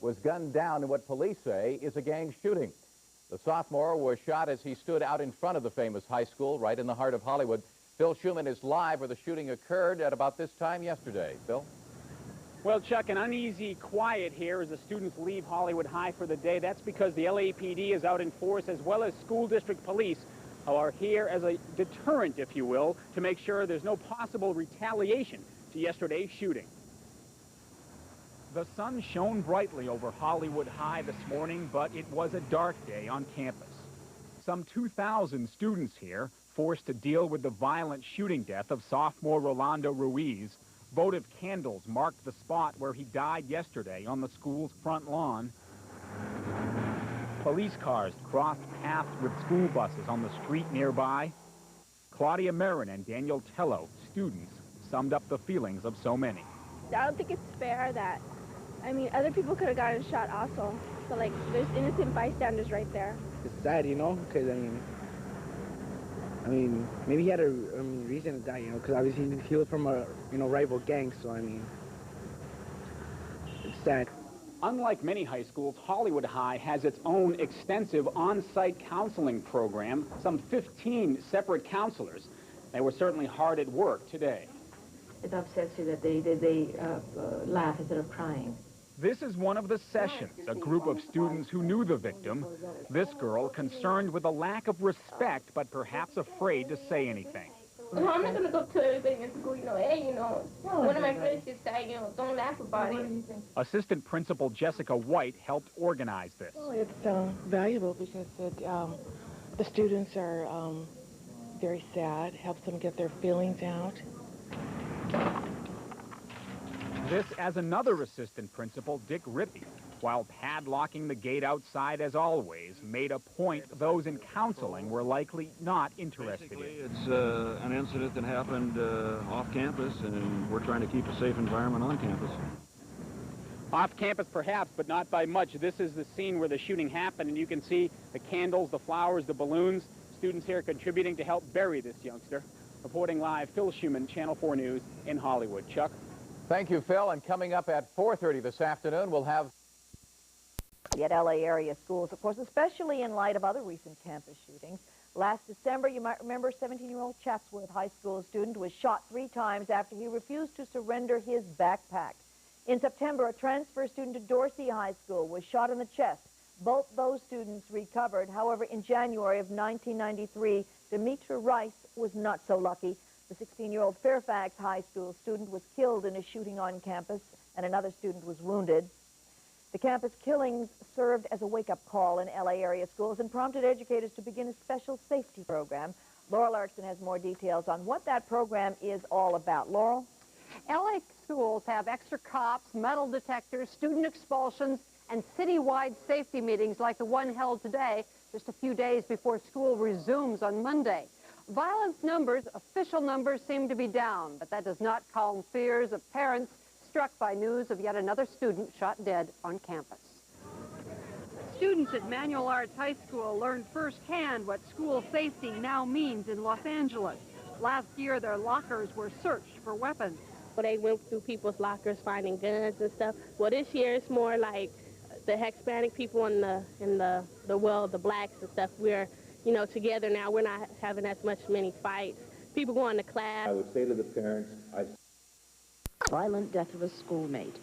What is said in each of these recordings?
was gunned down in what police say is a gang shooting. The sophomore was shot as he stood out in front of the famous high school right in the heart of Hollywood. Phil Schuman is live where the shooting occurred at about this time yesterday. Phil? Well, Chuck, an uneasy quiet here as the students leave Hollywood High for the day. That's because the LAPD is out in force, as well as school district police, who are here as a deterrent, if you will, to make sure there's no possible retaliation to yesterday's shooting. The sun shone brightly over Hollywood High this morning, but it was a dark day on campus. Some 2,000 students here, forced to deal with the violent shooting death of sophomore Rolando Ruiz. Votive candles marked the spot where he died yesterday on the school's front lawn. Police cars crossed paths with school buses on the street nearby. Claudia Marin and Daniel Tello, students, summed up the feelings of so many. I don't think it's fair that, other people could have gotten shot also. So, there's innocent bystanders right there. It's sad, because, maybe he had a reason to die, because obviously he was from a, rival gang, so, it's sad. Unlike many high schools, Hollywood High has its own extensive on-site counseling program, some 15 separate counselors. They were certainly hard at work today. It upsets you that they laugh instead of crying. This is one of the sessions, a group of students who knew the victim. This girl concerned with a lack of respect, but perhaps afraid to say anything. I'm not going to go to everybody in school, hey, one of my friends just said, don't laugh about it. Assistant Principal Jessica White helped organize this. Well, it's valuable because the students are very sad, helps them get their feelings out. This as another assistant principal, Dick Rippey, while padlocking the gate outside as always, made a point those in counseling were likely not interested in. It's an incident that happened off campus, and we're trying to keep a safe environment on campus. Off campus perhaps, but not by much. This is the scene where the shooting happened, and you can see the candles, the flowers, the balloons. Students here contributing to help bury this youngster. Reporting live, Phil Schuman, Channel 4 News in Hollywood. Chuck? Thank you, Phil. And coming up at 4:30 this afternoon, we'll have at LA area schools, of course, especially in light of other recent campus shootings. Last December, you might remember, 17-year-old Chatsworth High School student was shot 3 times after he refused to surrender his backpack. In September, a transfer student to Dorsey High School was shot in the chest. Both those students recovered. However, in January of 1993, Demetra Rice was not so lucky. The 16-year-old Fairfax High School student was killed in a shooting on campus, and another student was wounded. The campus killings served as a wake-up call in LA area schools and prompted educators to begin a special safety program. Laurel Erickson has more details on what that program is all about. Laurel? LA schools have extra cops, metal detectors, student expulsions, and citywide safety meetings like the one held today, just a few days before school resumes on Monday. Violence numbers, official numbers, seem to be down, but that does not calm fears of parents struck by news of yet another student shot dead on campus. Students at Manual Arts High School learned firsthand what school safety now means in Los Angeles. Last year, their lockers were searched for weapons. They went through people's lockers finding guns and stuff. Well, this year it's more like the Hispanic people in the world, the blacks and stuff. We're together now. We're not having as many fights. People going to class. I would say to the parents, Violent death of a schoolmate.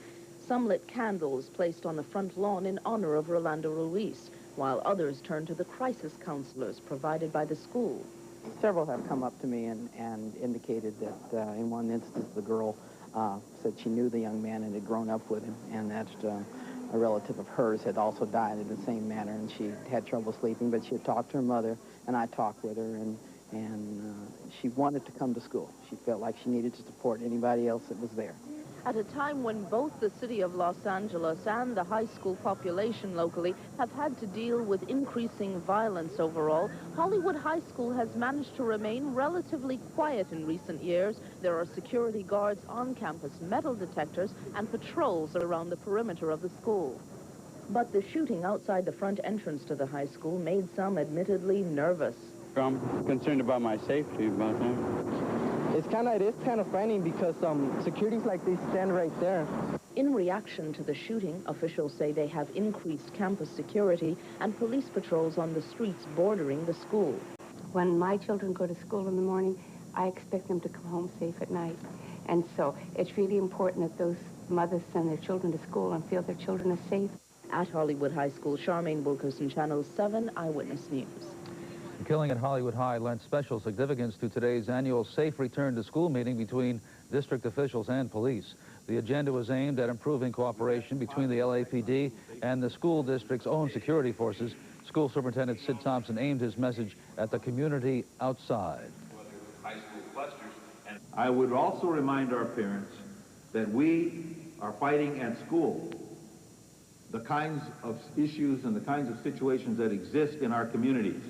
Some lit candles placed on the front lawn in honor of Rolando Ruiz, while others turned to the crisis counselors provided by the school. Several have come up to me and indicated that in one instance the girl said she knew the young man and had grown up with him, and that a relative of hers had also died in the same manner, and she had trouble sleeping, but she had talked to her mother, and I talked with her, and she wanted to come to school. She felt like she needed to support anybody else that was there. At a time when both the city of Los Angeles and the high school population locally have had to deal with increasing violence overall, Hollywood High School has managed to remain relatively quiet in recent years. There are security guards on campus, metal detectors, and patrols around the perimeter of the school. But the shooting outside the front entrance to the high school made some admittedly nervous. I'm concerned about my safety, about that. It is kind of frightening because security's like they stand right there. In reaction to the shooting, officials say they have increased campus security and police patrols on the streets bordering the school. When my children go to school in the morning, I expect them to come home safe at night. And so it's really important that those mothers send their children to school and feel their children are safe. At Hollywood High School, Charmaine Wilkerson, Channel 7 Eyewitness News. The killing at Hollywood High lent special significance to today's annual Safe Return to School meeting between district officials and police. The agenda was aimed at improving cooperation between the LAPD and the school district's own security forces. School Superintendent Sid Thompson aimed his message at the community outside. I would also remind our parents that we are fighting at school the kinds of issues and the kinds of situations that exist in our communities.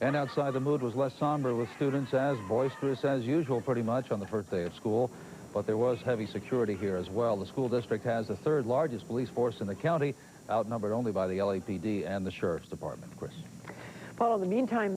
And outside, the mood was less somber, with students as boisterous as usual pretty much on the first day of school. But there was heavy security here as well. The school district has the third largest police force in the county, outnumbered only by the LAPD and the Sheriff's Department. Chris. Paul, in the meantime,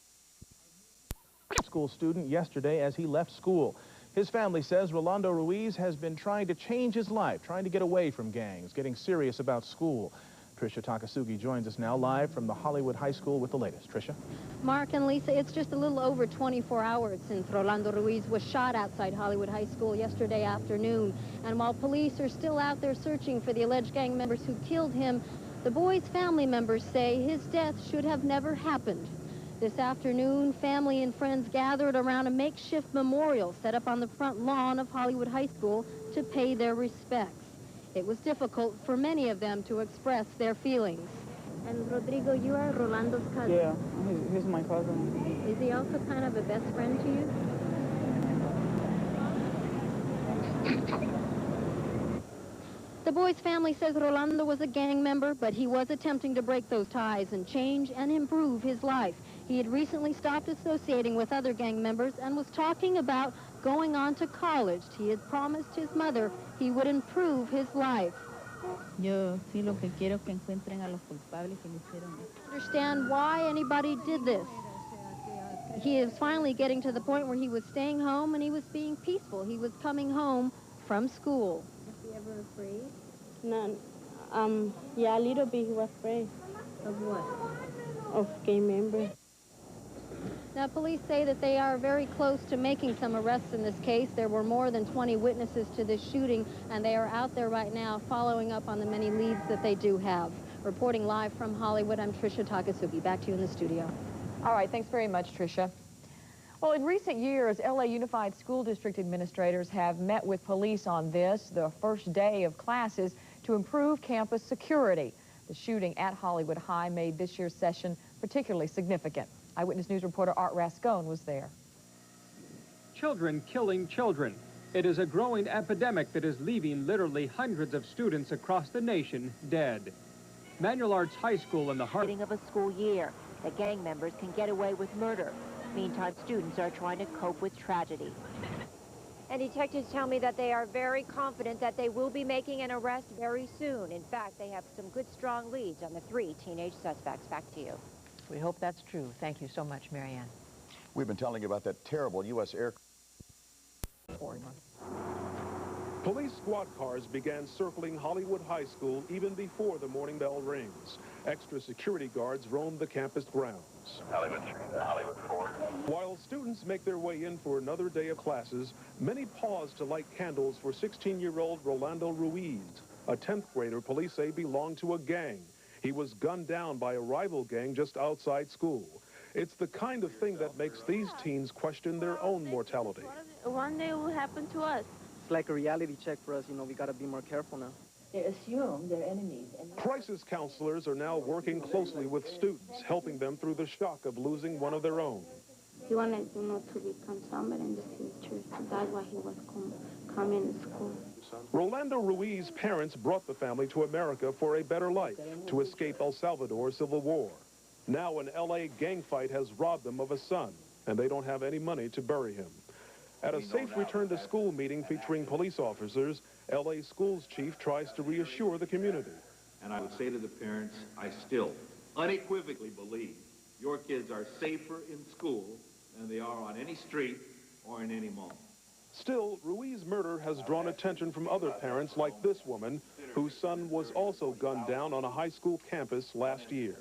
school student yesterday as he left school. His family says Rolando Ruiz has been trying to change his life, trying to get away from gangs, getting serious about school. Tricia Takasugi joins us now live from the Hollywood High School with the latest. Tricia? Mark and Lisa, it's just a little over 24 hours since Rolando Ruiz was shot outside Hollywood High School yesterday afternoon. And while police are still out there searching for the alleged gang members who killed him, the boy's family members say his death should have never happened. This afternoon, family and friends gathered around a makeshift memorial set up on the front lawn of Hollywood High School to pay their respects. It was difficult for many of them to express their feelings. And Rodrigo, you are Rolando's cousin? Yeah, he's my cousin. Is he also kind of a best friend to you? The boy's family says Rolando was a gang member, but he was attempting to break those ties and change and improve his life. He had recently stopped associating with other gang members and was talking about going on to college. He had promised his mother he would improve his life. Yo sí lo que quiero que encuentren a los culpables que le hicieron. Understand why anybody did this. He is finally getting to the point where he was staying home and he was being peaceful. He was coming home from school. Was he ever afraid? None. Yeah, a little bit he was afraid. Of what? Of gang members. Now, police say that they are very close to making some arrests in this case. There were more than 20 witnesses to this shooting, and they are out there right now following up on the many leads that they do have. Reporting live from Hollywood, I'm Tricia Takasugi. Back to you in the studio. All right, thanks very much, Tricia. Well, in recent years, LA Unified School District administrators have met with police on this, the first day of classes, to improve campus security. The shooting at Hollywood High made this year's session particularly significant. Eyewitness News reporter Art Rascone was there. Children killing children. It is a growing epidemic that is leaving literally hundreds of students across the nation dead. Manual Arts High School in the heart of a school year, that gang members can get away with murder. Meantime, students are trying to cope with tragedy. And detectives tell me that they are very confident that they will be making an arrest very soon. In fact, they have some good, strong leads on the 3 teenage suspects. Back to you. We hope that's true. Thank you so much, Marianne. We've been telling you about that terrible U.S. air. Police squad cars began circling Hollywood High School even before the morning bell rings. Extra security guards roamed the campus grounds. Hollywood 3 to Hollywood 4. While students make their way in for another day of classes, many pause to light candles for 16-year-old Rolando Ruiz. A 10th grader police say belonged to a gang. He was gunned down by a rival gang just outside school. It's the kind of thing that makes these teens question their own mortality. One day it will happen to us. It's like a reality check for us, you know, we got to be more careful now. They assume they're enemies. Crisis counselors are now working closely with students, helping them through the shock of losing one of their own. He wanted, to become somebody in the future. That's why he was coming to school. Rolando Ruiz's parents brought the family to America for a better life, to escape El Salvador's civil war. Now an LA gang fight has robbed them of a son, and they don't have any money to bury him. At a safe return to school meeting featuring police officers, LA schools chief tries to reassure the community. And I would say to the parents, I still unequivocally believe your kids are safer in school than they are on any street or in any mall. Still, Ruiz's murder has drawn attention from other parents like this woman, whose son was also gunned down on a high school campus last year.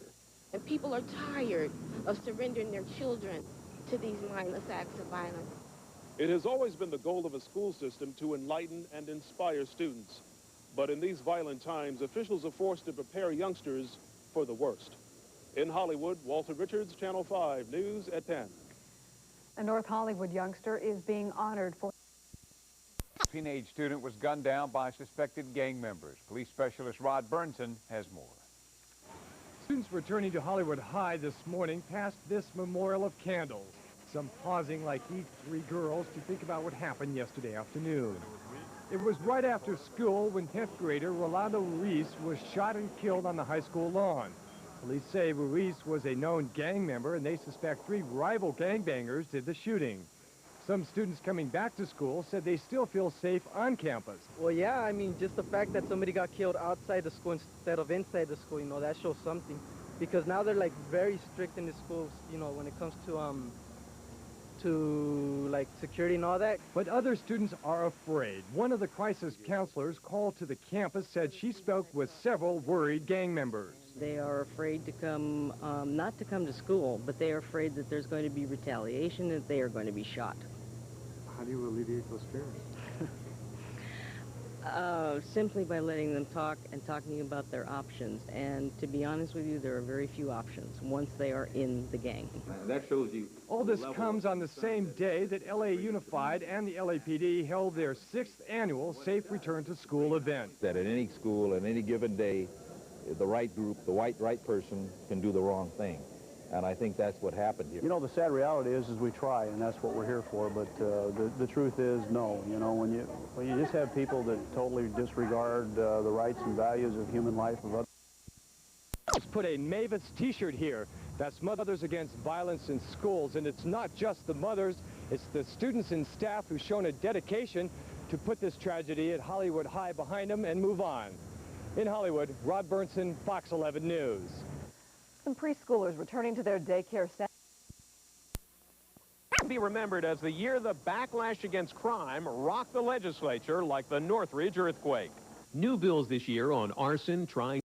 And people are tired of surrendering their children to these mindless acts of violence. It has always been the goal of a school system to enlighten and inspire students. But in these violent times, officials are forced to prepare youngsters for the worst. In Hollywood, Walter Richards, Channel 5 News at 10. A North Hollywood youngster is being honored for... A teenage student was gunned down by suspected gang members. Police specialist Rod Burnson has more. Students returning to Hollywood High this morning passed this memorial of candles. Some pausing like these three girls to think about what happened yesterday afternoon. It was right after school when 10th grader Rolando Ruiz was shot and killed on the high school lawn. Police say Ruiz was a known gang member, and they suspect 3 rival gangbangers did the shooting. Some students coming back to school said they still feel safe on campus. Well, yeah, I mean, just the fact that somebody got killed outside the school instead of inside the school, you know, that shows something. Because now they're, like, very strict in the schools, you know, when it comes to like, security and all that. But other students are afraid. One of the crisis counselors called to the campus said she spoke with several worried gang members. They are afraid to come, not to come to school, but they are afraid that there's going to be retaliation, that they are going to be shot. How do you alleviate those fears? Simply by letting them talk and talking about their options. And to be honest with you, there are very few options once they are in the gang. That shows you... All this comes on the same day that LA Unified and the LAPD held their 6th annual Safe Return to School event. That at any school, at any given day, the right group, the right person can do the wrong thing. And I think that's what happened here. You know, the sad reality is we try, and that's what we're here for. But the truth is, no. You know, when you just have people that totally disregard the rights and values of human life of others. Let's put a Mavis t-shirt here. That's Mothers Against Violence in Schools. And it's not just the mothers, it's the students and staff who've shown a dedication to put this tragedy at Hollywood High behind them and move on. In Hollywood, Rod Burnson, Fox 11 News. Some preschoolers returning to their daycare center. Be remembered as the year the backlash against crime rocked the legislature like the Northridge earthquake. New bills this year on arson, trying